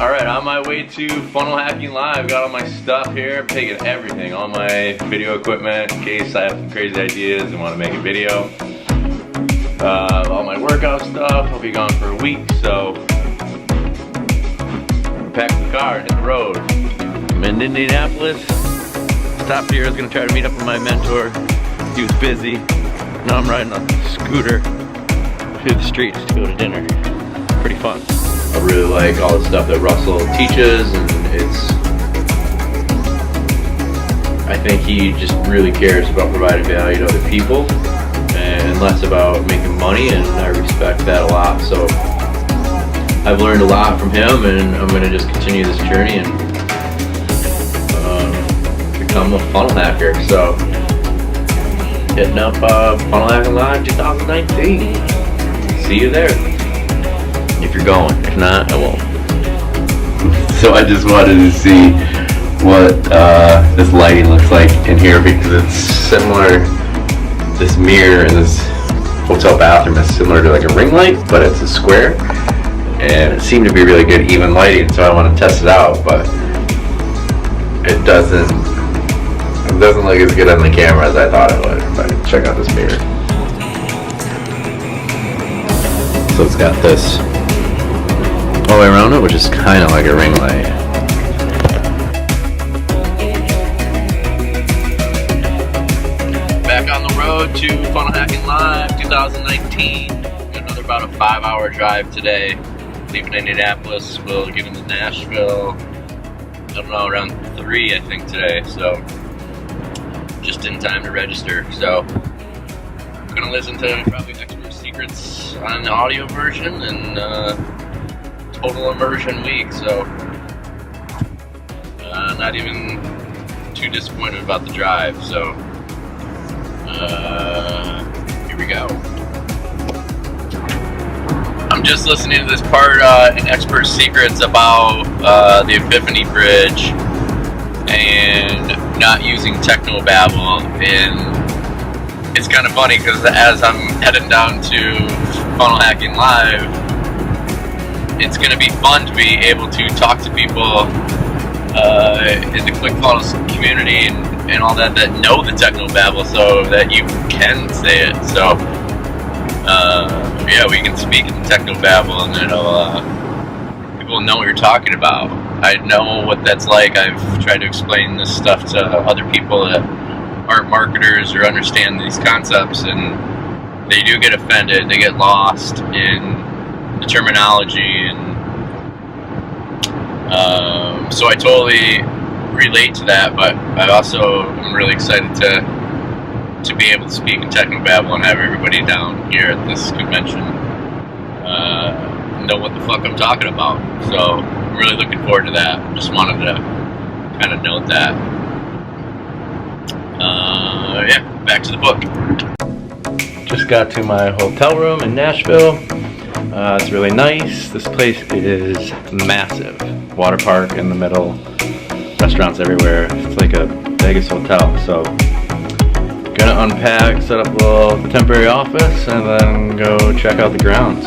Alright, on my way to Funnel Hacking Live. Got all my stuff here. I'm taking everything, all my video equipment in case I have some crazy ideas and want to make a video. All my workout stuff. I'll be gone for a week, so I'm packing the car and hit the road. I'm in Indianapolis. Stopped here. I was going to try to meet up with my mentor. He was busy. Now I'm riding a scooter through the streets to go to dinner. Pretty fun. I really like all the stuff that Russell teaches, and I think he just really cares about providing value to other people and less about making money, and I respect that a lot. So I've learned a lot from him, and I'm going to just continue this journey and become a funnel hacker. So hitting up Funnel Hacking Live 2019. See you there. If you're going. If not, I won't. So I just wanted to see what this lighting looks like in here, because it's similar. This mirror in this hotel bathroom is similar to like a ring light, but it's a square, and it seemed to be really good even lighting. So I want to test it out, but it doesn't look as good on the camera as I thought it would. But check out this mirror. So it's got this all the way around it, which is kind of like a ring light. Back on the road to Funnel Hacking Live 2019. Got another about a 5-hour drive today. Leaving Indianapolis, we'll get into Nashville, I don't know, around 3 I think today, so just in time to register. So I'm going to listen to probably Expert Secrets on the audio version, and total immersion week, so not even too disappointed about the drive. So here we go. I'm just listening to this part in Expert Secrets about the Epiphany Bridge and not using technobabble, and it's kind of funny because as I'm heading down to Funnel Hacking Live, it's going to be fun to be able to talk to people in the ClickFunnels community and all that know the technobabble, so that you can say it. So yeah, we can speak in technobabble, and people know what you're talking about. I know what that's like. I've tried to explain this stuff to other people that aren't marketers or understand these concepts, and they do get offended. They get lost in the terminology, and so I totally relate to that, but I also am really excited to be able to speak in technobabble and have everybody down here at this convention know what the fuck I'm talking about. So I'm really looking forward to that. Just wanted to kind of note that. Yeah, back to the book. Just got to my hotel room in Nashville. It's really nice. This place is massive. Water park in the middle, restaurants everywhere. It's like a Vegas hotel. So gonna unpack, set up a little temporary office, and then go check out the grounds.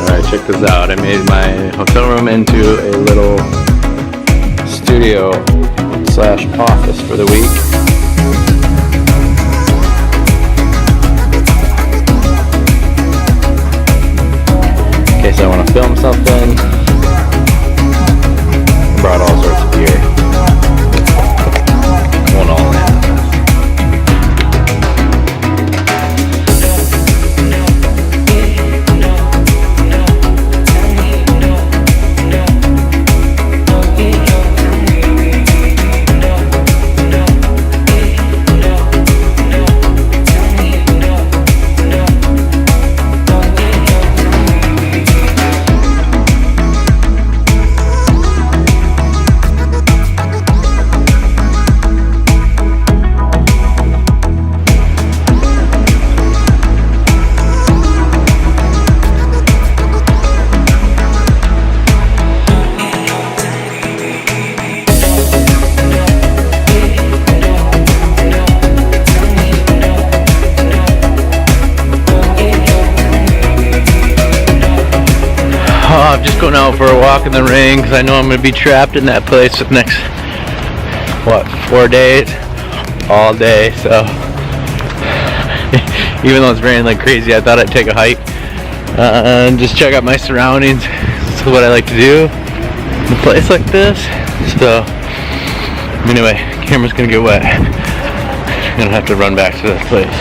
Alright, check this out. I made my hotel room into a little studio / office for the week. In case I want to film something. Brought all sorts of gear. Going all in. Oh, I'm just going out for a walk in the rain because I know I'm going to be trapped in that place for the next, 4 days? All day, so even though it's raining like crazy, I thought I'd take a hike and just check out my surroundings. This is what I like to do in a place like this. So anyway, camera's going to get wet. I'm going to have to run back to this place.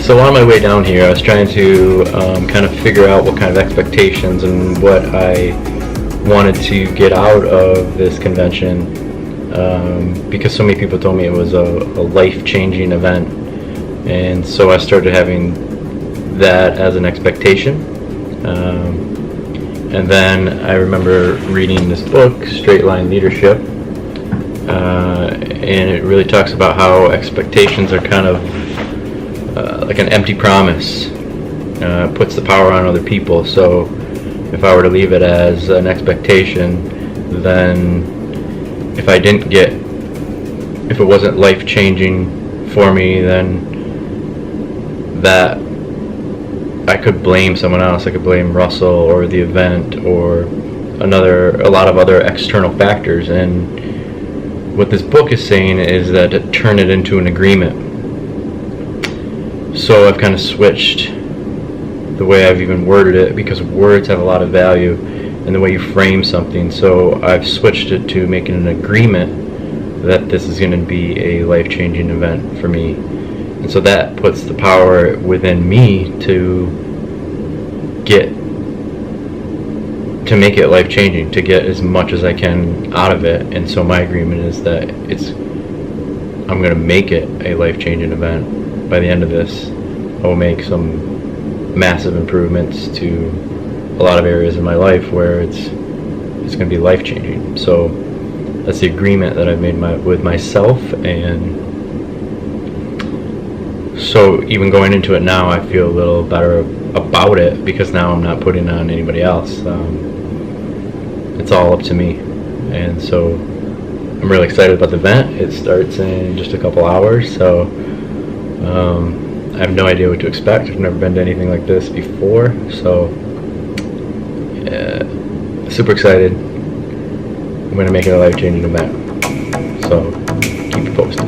So on my way down here, I was trying to kind of figure out what kind of expectations and what I wanted to get out of this convention, because so many people told me it was a life-changing event, and so I started having that as an expectation. And then I remember reading this book, Straight Line Leadership, and it really talks about how expectations are kind of like an empty promise, puts the power on other people. So if I were to leave it as an expectation, then if it wasn't life-changing for me, then that I could blame someone else. I could blame Russell or the event or a lot of other external factors. And what this book is saying is that to turn it into an agreement. So I've kind of switched the way I've even worded it, because words have a lot of value in the way you frame something. So I've switched it to making an agreement that this is going to be a life-changing event for me. And so that puts the power within me to make it life-changing, to get as much as I can out of it. And so my agreement is that I'm going to make it a life-changing event. By the end of this, I will make some massive improvements to a lot of areas in my life where it's going to be life-changing. So that's the agreement that I've made with myself. And so even going into it now, I feel a little better about it, because now I'm not putting on anybody else. It's all up to me. And so I'm really excited about the event. It starts in just a couple hours, so I have no idea what to expect. I've never been to anything like this before, so yeah, super excited. I'm going to make it a life-changing event, so keep you posted.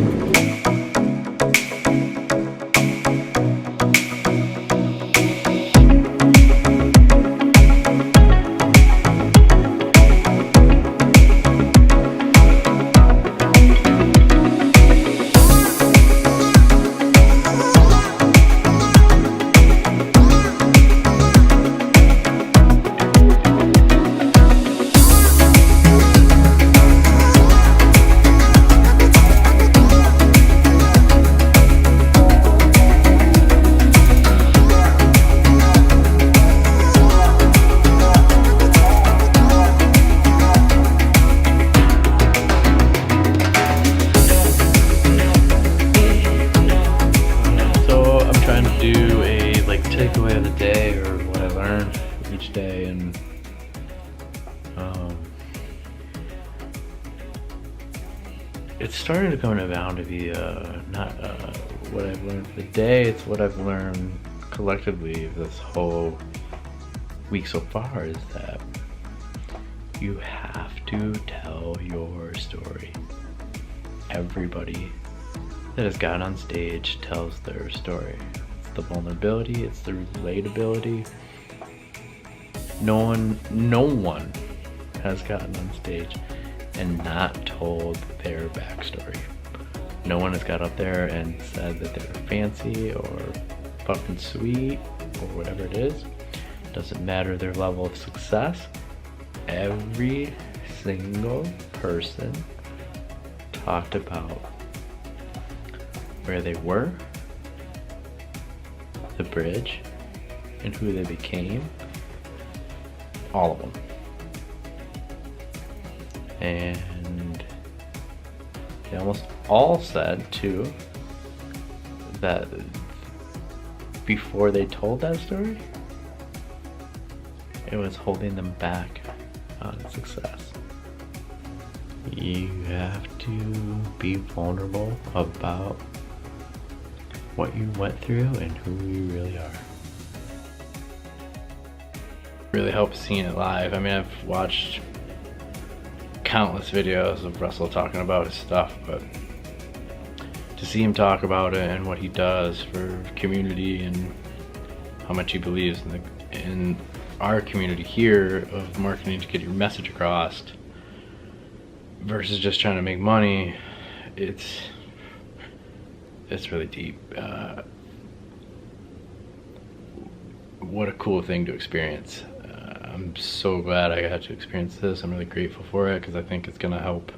Takeaway of the day, or what I learned each day, and it's starting to come down to be not what I've learned for the day, it's what I've learned collectively this whole week so far, is that you have to tell your story. Everybody that has gotten on stage tells their story. The vulnerability, it's the relatability. No one has gotten on stage and not told their backstory. No one has got up there and said that they're fancy or fucking sweet or whatever it is. Doesn't matter their level of success. Every single person talked about where they were, the bridge, and who they became. All of them. And they almost all said too that before they told that story, it was holding them back on success. You have to be vulnerable about what you went through and who you really are. really helps seeing it live. I mean, I've watched countless videos of Russell talking about his stuff, but to see him talk about it and what he does for community and how much he believes in our community here of marketing to get your message across versus just trying to make money, it's really deep. What a cool thing to experience. I'm so glad I got to experience this. I'm really grateful for it because I think it's going to help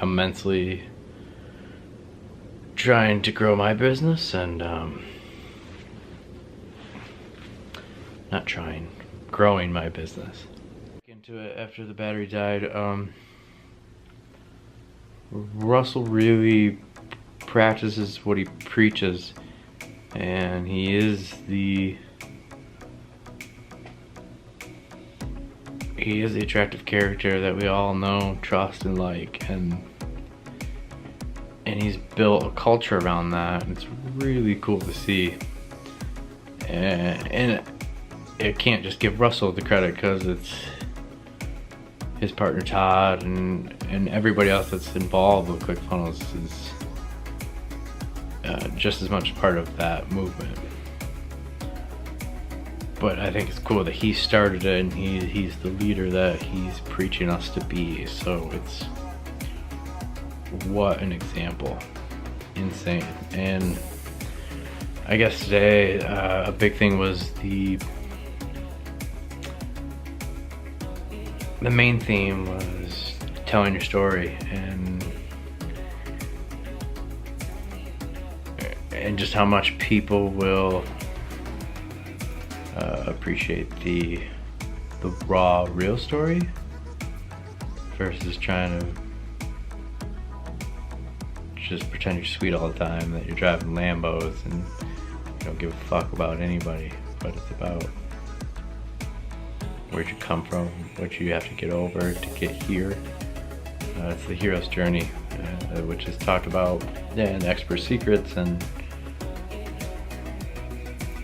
immensely trying to grow my business and growing my business. Into it after the battery died. Russell really practices what he preaches, and he is the attractive character that we all know, trust, and like, and he's built a culture around that, and it's really cool to see. And it can't just give Russell the credit because it's his partner Todd and everybody else that's involved with ClickFunnels is just as much part of that movement. But I think it's cool that he started it and he's the leader that he's preaching us to be. So it's, what an example. Insane. And I guess today a big thing was the main theme was telling your story and just how much people will appreciate the raw, real story versus trying to just pretend you're sweet all the time, that you're driving Lambos and you don't give a fuck about anybody. But it's about where'd you come from, what you have to get over to get here. It's the hero's journey, which is talked about in Expert Secrets and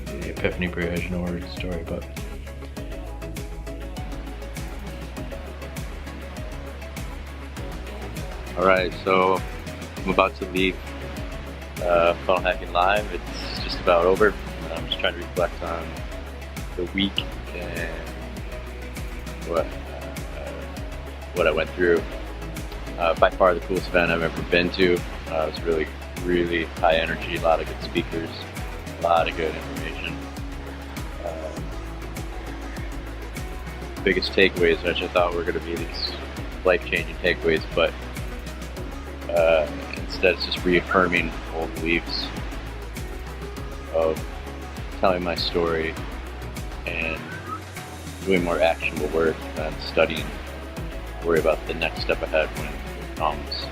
the Epiphany Bridge and origin story. But Alright, so I'm about to leave Funnel Hacking Live. It's just about over. I'm just trying to reflect on the week and what I went through. By far the coolest event I've ever been to. It was really, really high energy, a lot of good speakers, a lot of good information. Biggest takeaways, which I thought were going to be these life-changing takeaways, but instead it's just reaffirming old beliefs of telling my story and doing more actionable work than studying, worry about the next step ahead when it comes.